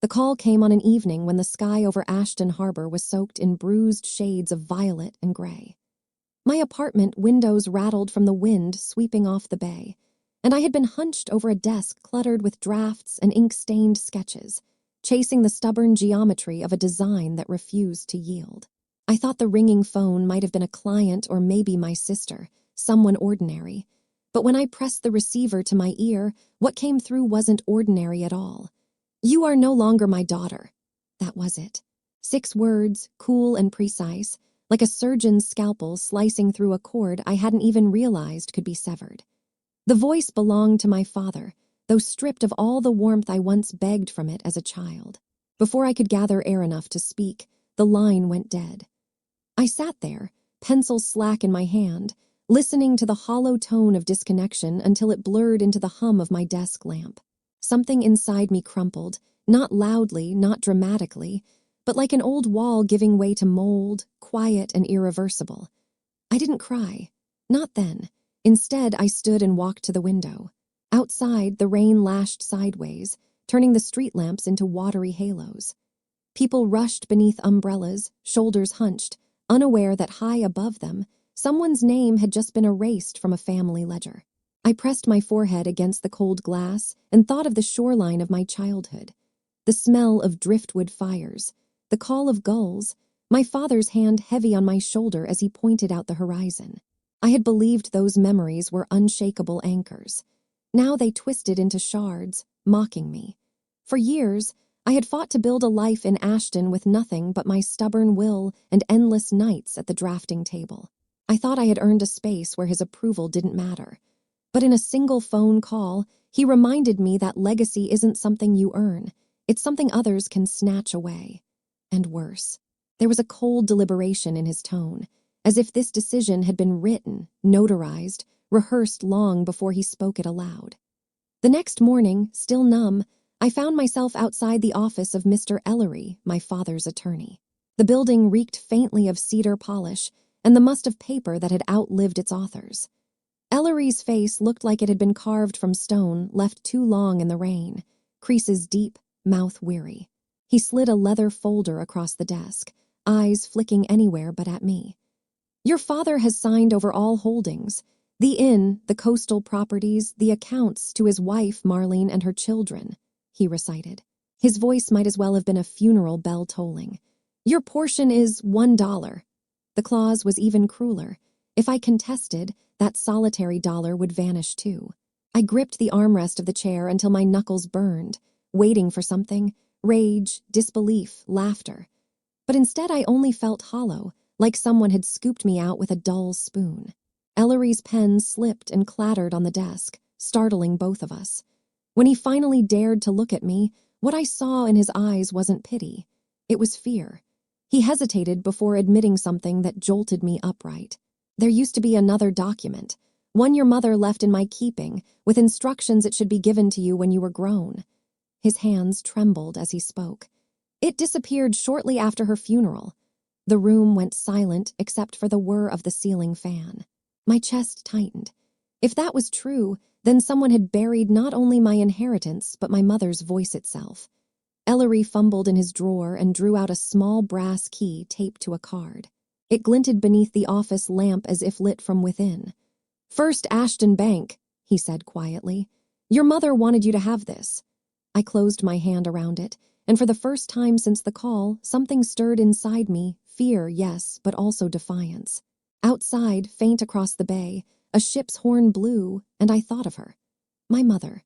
The call came on an evening when the sky over Ashton Harbor was soaked in bruised shades of violet and gray. My apartment windows rattled from the wind sweeping off the bay, and I had been hunched over a desk cluttered with drafts and ink-stained sketches, chasing the stubborn geometry of a design that refused to yield. I thought the ringing phone might have been a client or maybe my sister, someone ordinary. But when I pressed the receiver to my ear, what came through wasn't ordinary at all. "You are no longer my daughter." That was it. 6 words, cool and precise, like a surgeon's scalpel slicing through a cord I hadn't even realized could be severed. The voice belonged to my father, though stripped of all the warmth I once begged from it as a child. Before I could gather air enough to speak, the line went dead. I sat there, pencil slack in my hand, listening to the hollow tone of disconnection until it blurred into the hum of my desk lamp. Something inside me crumpled, not loudly, not dramatically, but like an old wall giving way to mold, quiet and irreversible. I didn't cry. Not then. Instead, I stood and walked to the window. Outside, the rain lashed sideways, turning the street lamps into watery halos. People rushed beneath umbrellas, shoulders hunched, unaware that high above them, someone's name had just been erased from a family ledger. I pressed my forehead against the cold glass and thought of the shoreline of my childhood. The smell of driftwood fires, the call of gulls, my father's hand heavy on my shoulder as he pointed out the horizon. I had believed those memories were unshakable anchors. Now they twisted into shards, mocking me. For years, I had fought to build a life in Ashton with nothing but my stubborn will and endless nights at the drafting table. I thought I had earned a space where his approval didn't matter. But in a single phone call, he reminded me that legacy isn't something you earn. It's something others can snatch away. And worse, there was a cold deliberation in his tone, as if this decision had been written, notarized, rehearsed long before he spoke it aloud. The next morning, still numb, I found myself outside the office of Mr. Ellery, my father's attorney. The building reeked faintly of cedar polish and the must of paper that had outlived its authors. Ellery's face looked like it had been carved from stone, left too long in the rain, creases deep, mouth weary. He slid a leather folder across the desk, eyes flicking anywhere but at me. "Your father has signed over all holdings, the inn, the coastal properties, the accounts to his wife, Marlene, and her children," he recited. His voice might as well have been a funeral bell tolling. "Your portion is $1. The clause was even crueler. If I contested, that solitary dollar would vanish too. I gripped the armrest of the chair until my knuckles burned, waiting for something, rage, disbelief, laughter. But instead I only felt hollow, like someone had scooped me out with a dull spoon. Ellery's pen slipped and clattered on the desk, startling both of us. When he finally dared to look at me, what I saw in his eyes wasn't pity. It was fear. He hesitated before admitting something that jolted me upright. "There used to be another document, one your mother left in my keeping, with instructions it should be given to you when you were grown." His hands trembled as he spoke. "It disappeared shortly after her funeral." The room went silent except for the whir of the ceiling fan. My chest tightened. If that was true, then someone had buried not only my inheritance but my mother's voice itself. Ellery fumbled in his drawer and drew out a small brass key taped to a card. It glinted beneath the office lamp as if lit from within. "First Ashton Bank," he said quietly. "Your mother wanted you to have this." I closed my hand around it, and for the first time since the call, something stirred inside me, fear, yes, but also defiance. Outside, faint across the bay, a ship's horn blew, and I thought of her. My mother.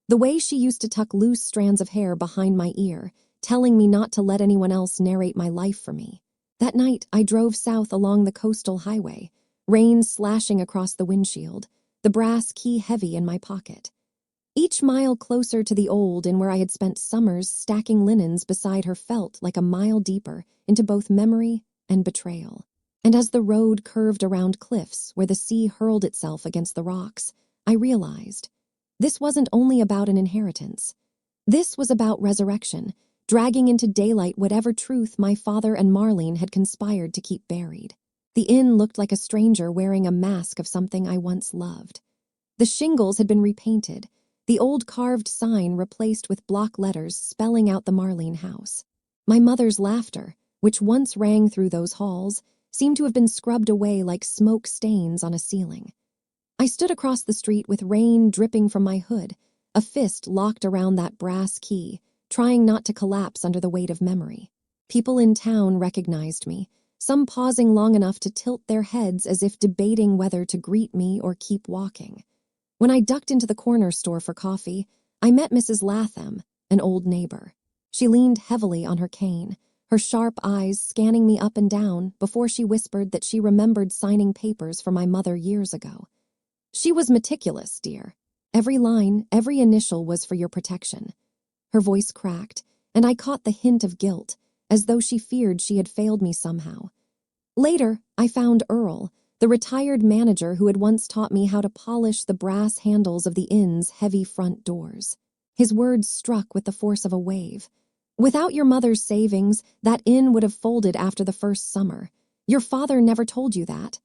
The way she used to tuck loose strands of hair behind my ear, telling me not to let anyone else narrate my life for me. That night, I drove south along the coastal highway, rain slashing across the windshield, the brass key heavy in my pocket. Each mile closer to the old inn where I had spent summers stacking linens beside her felt like a mile deeper into both memory and betrayal. And as the road curved around cliffs where the sea hurled itself against the rocks, I realized this wasn't only about an inheritance. This was about resurrection, dragging into daylight whatever truth my father and Marlene had conspired to keep buried. The inn looked like a stranger wearing a mask of something I once loved. The shingles had been repainted, the old carved sign replaced with block letters spelling out the Marlene house. My mother's laughter, which once rang through those halls, seemed to have been scrubbed away like smoke stains on a ceiling. I stood across the street with rain dripping from my hood, a fist locked around that brass key, trying not to collapse under the weight of memory. People in town recognized me, some pausing long enough to tilt their heads as if debating whether to greet me or keep walking. When I ducked into the corner store for coffee, I met Mrs. Latham, an old neighbor. She leaned heavily on her cane, her sharp eyes scanning me up and down before she whispered that she remembered signing papers for my mother years ago. She was meticulous, dear. Every line, every initial was for your protection. Her voice cracked, and I caught the hint of guilt, as though she feared she had failed me somehow. Later, I found Earl, the retired manager who had once taught me how to polish the brass handles of the inn's heavy front doors. His words struck with the force of a wave. Without your mother's savings, that inn would have folded after the first summer. Your father never told you that.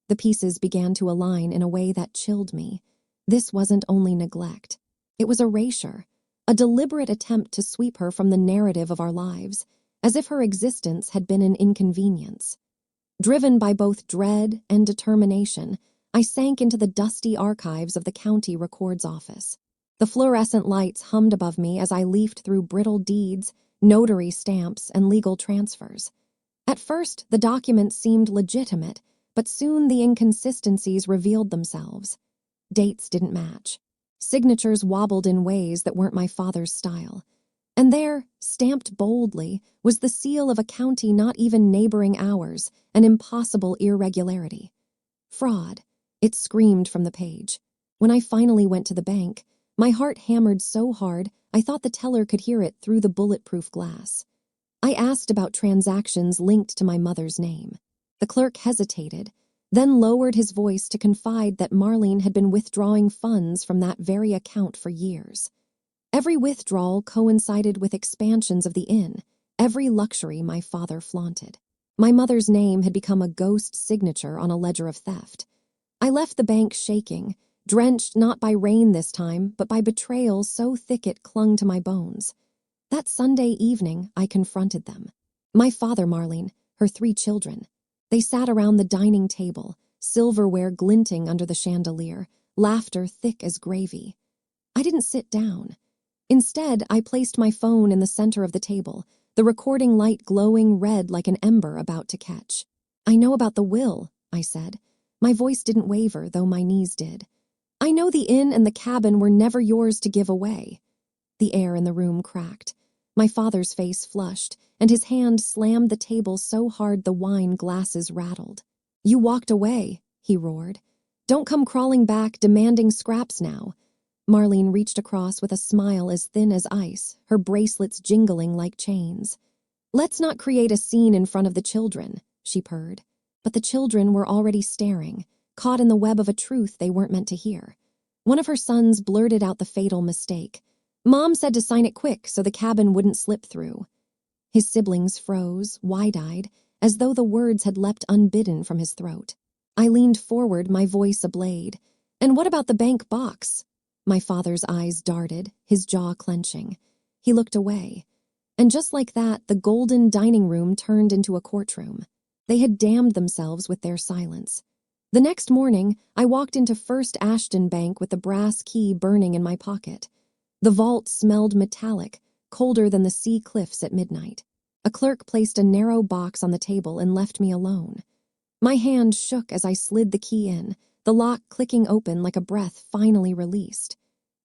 The pieces began to align in a way that chilled me. This wasn't only neglect. It was erasure, a deliberate attempt to sweep her from the narrative of our lives, as if her existence had been an inconvenience. Driven by both dread and determination, I sank into the dusty archives of the county records office. The fluorescent lights hummed above me as I leafed through brittle deeds, notary stamps, and legal transfers. At first, the documents seemed legitimate, but soon the inconsistencies revealed themselves. Dates didn't match. Signatures wobbled in ways that weren't my father's style. And there, stamped boldly, was the seal of a county not even neighboring ours, an impossible irregularity. Fraud, it screamed from the page. When I finally went to the bank, my heart hammered so hard I thought the teller could hear it through the bulletproof glass. I asked about transactions linked to my mother's name. The clerk hesitated, then lowered his voice to confide that Marlene had been withdrawing funds from that very account for years. Every withdrawal coincided with expansions of the inn, every luxury my father flaunted. My mother's name had become a ghost signature on a ledger of theft. I left the bank shaking, drenched not by rain this time, but by betrayal so thick it clung to my bones. That Sunday evening, I confronted them. My father, Marlene, her 3 children. They sat around the dining table, silverware glinting under the chandelier, laughter thick as gravy. I didn't sit down. Instead, I placed my phone in the center of the table, the recording light glowing red like an ember about to catch. I know about the will, I said. My voice didn't waver, though my knees did. I know the inn and the cabin were never yours to give away. The air in the room cracked. My father's face flushed, and his hand slammed the table so hard the wine glasses rattled. You walked away, he roared. Don't come crawling back demanding scraps now. Marlene reached across with a smile as thin as ice, her bracelets jingling like chains. Let's not create a scene in front of the children, she purred. But the children were already staring, caught in the web of a truth they weren't meant to hear. One of her sons blurted out the fatal mistake. Mom said to sign it quick so the cabin wouldn't slip through. His siblings froze, wide-eyed, as though the words had leapt unbidden from his throat. I leaned forward, my voice ablade. And what about the bank box? My father's eyes darted, his jaw clenching. He looked away. And just like that, the golden dining room turned into a courtroom. They had damned themselves with their silence. The next morning, I walked into First Ashton Bank with the brass key burning in my pocket. The vault smelled metallic, colder than the sea cliffs at midnight. A clerk placed a narrow box on the table and left me alone. My hand shook as I slid the key in, the lock clicking open like a breath finally released.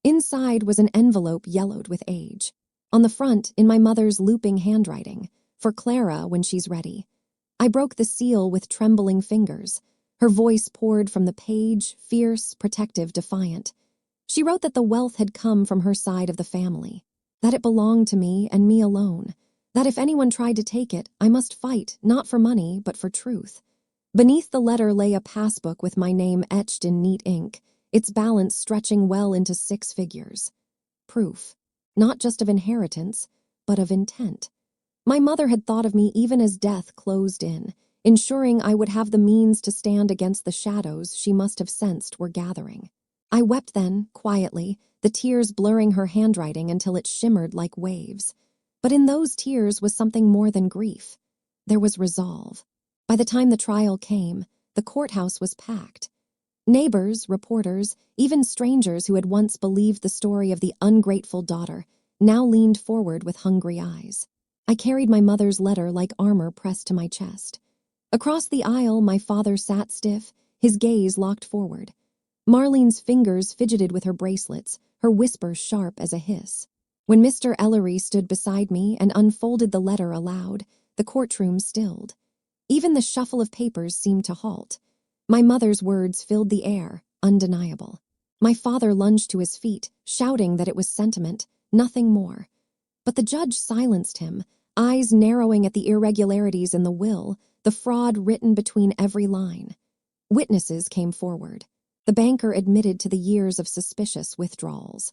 Inside was an envelope yellowed with age. On the front, in my mother's looping handwriting, for Clara when she's ready. I broke the seal with trembling fingers. Her voice poured from the page, fierce, protective, defiant. She wrote that the wealth had come from her side of the family, that it belonged to me and me alone, that if anyone tried to take it, I must fight, not for money, but for truth. Beneath the letter lay a passbook with my name etched in neat ink, its balance stretching well into 6 figures. Proof, not just of inheritance, but of intent. My mother had thought of me even as death closed in, ensuring I would have the means to stand against the shadows she must have sensed were gathering. I wept then, quietly, the tears blurring her handwriting until it shimmered like waves. But in those tears was something more than grief. There was resolve. By the time the trial came, the courthouse was packed. Neighbors, reporters, even strangers who had once believed the story of the ungrateful daughter now leaned forward with hungry eyes. I carried my mother's letter like armor pressed to my chest. Across the aisle, my father sat stiff, his gaze locked forward. Marlene's fingers fidgeted with her bracelets, her whisper sharp as a hiss. When Mr. Ellery stood beside me and unfolded the letter aloud, the courtroom stilled. Even the shuffle of papers seemed to halt. My mother's words filled the air, undeniable. My father lunged to his feet, shouting that it was sentiment, nothing more. But the judge silenced him, eyes narrowing at the irregularities in the will, the fraud written between every line. Witnesses came forward. The banker admitted to the years of suspicious withdrawals.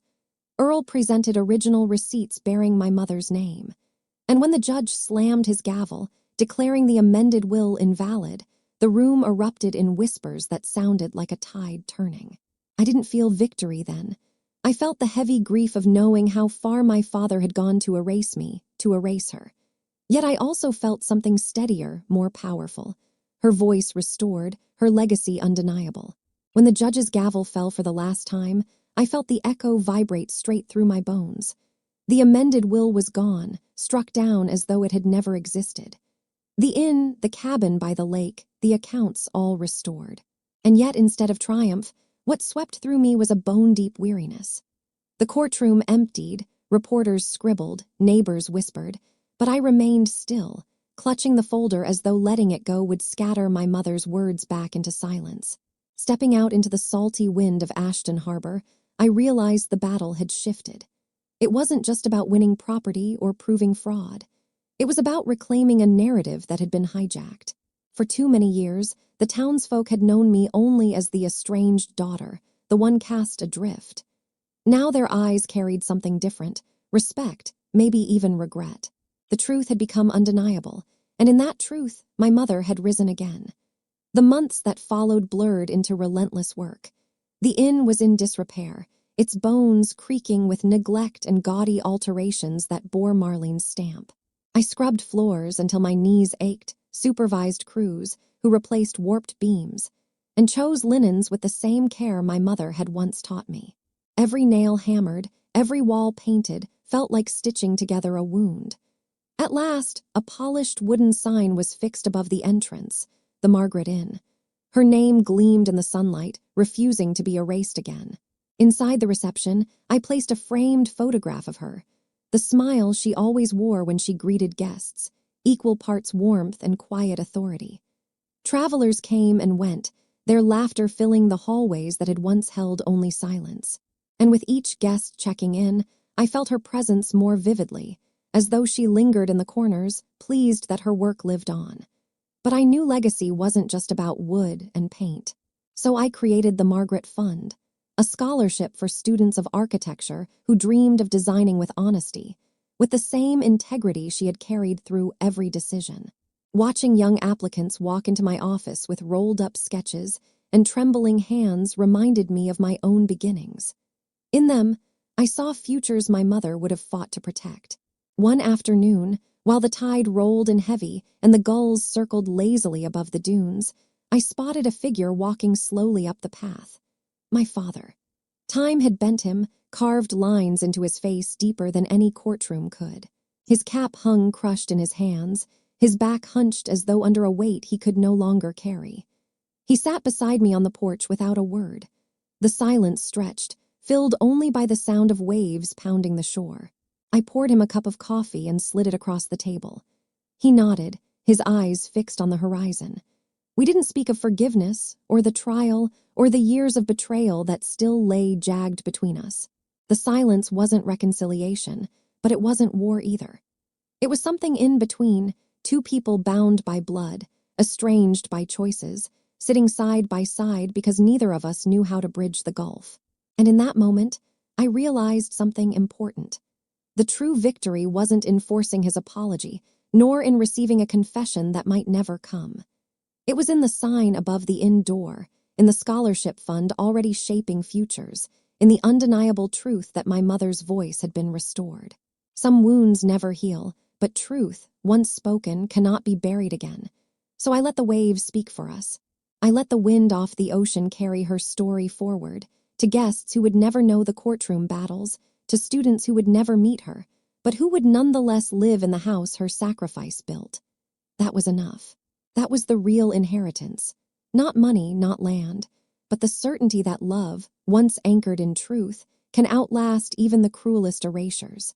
Earl presented original receipts bearing my mother's name. And when the judge slammed his gavel, declaring the amended will invalid, the room erupted in whispers that sounded like a tide turning. I didn't feel victory then. I felt the heavy grief of knowing how far my father had gone to erase me, to erase her. Yet I also felt something steadier, more powerful. Her voice restored, her legacy undeniable. When the judge's gavel fell for the last time, I felt the echo vibrate straight through my bones. The amended will was gone, struck down as though it had never existed. The inn, the cabin by the lake, the accounts all restored. And yet, instead of triumph, what swept through me was a bone-deep weariness. The courtroom emptied, reporters scribbled, neighbors whispered, but I remained still, clutching the folder as though letting it go would scatter my mother's words back into silence. Stepping out into the salty wind of Ashton Harbor, I realized the battle had shifted. It wasn't just about winning property or proving fraud. It was about reclaiming a narrative that had been hijacked. For too many years, the townsfolk had known me only as the estranged daughter, the one cast adrift. Now their eyes carried something different, respect, maybe even regret. The truth had become undeniable, and in that truth, my mother had risen again. The months that followed blurred into relentless work. The inn was in disrepair, its bones creaking with neglect and gaudy alterations that bore Marlene's stamp. I scrubbed floors until my knees ached, supervised crews who replaced warped beams, and chose linens with the same care my mother had once taught me. Every nail hammered, every wall painted, felt like stitching together a wound. At last, a polished wooden sign was fixed above the entrance, the Margaret Inn. Her name gleamed in the sunlight, refusing to be erased again. Inside the reception, I placed a framed photograph of her, the smile she always wore when she greeted guests, equal parts warmth and quiet authority. Travelers came and went, their laughter filling the hallways that had once held only silence. And with each guest checking in, I felt her presence more vividly, as though she lingered in the corners, pleased that her work lived on. But I knew legacy wasn't just about wood and paint. So I created the Margaret Fund, a scholarship for students of architecture who dreamed of designing with honesty, with the same integrity she had carried through every decision. Watching young applicants walk into my office with rolled-up sketches and trembling hands reminded me of my own beginnings. In them, I saw futures my mother would have fought to protect. One afternoon, while the tide rolled in heavy and the gulls circled lazily above the dunes, I spotted a figure walking slowly up the path. My father. Time had bent him, carved lines into his face deeper than any courtroom could. His cap hung crushed in his hands, his back hunched as though under a weight he could no longer carry. He sat beside me on the porch without a word. The silence stretched, filled only by the sound of waves pounding the shore. I poured him a cup of coffee and slid it across the table. He nodded, his eyes fixed on the horizon. We didn't speak of forgiveness, or the trial, or the years of betrayal that still lay jagged between us. The silence wasn't reconciliation, but it wasn't war either. It was something in between, two people bound by blood, estranged by choices, sitting side by side because neither of us knew how to bridge the gulf. And in that moment, I realized something important. The true victory wasn't in forcing his apology, nor in receiving a confession that might never come. It was in the sign above the inn door, in the scholarship fund already shaping futures, in the undeniable truth that my mother's voice had been restored. Some wounds never heal, but truth, once spoken, cannot be buried again. So I let the waves speak for us. I let the wind off the ocean carry her story forward, to guests who would never know the courtroom battles, to students who would never meet her, but who would nonetheless live in the house her sacrifice built. That was enough. That was the real inheritance. Not money, not land, but the certainty that love, once anchored in truth, can outlast even the cruelest erasures.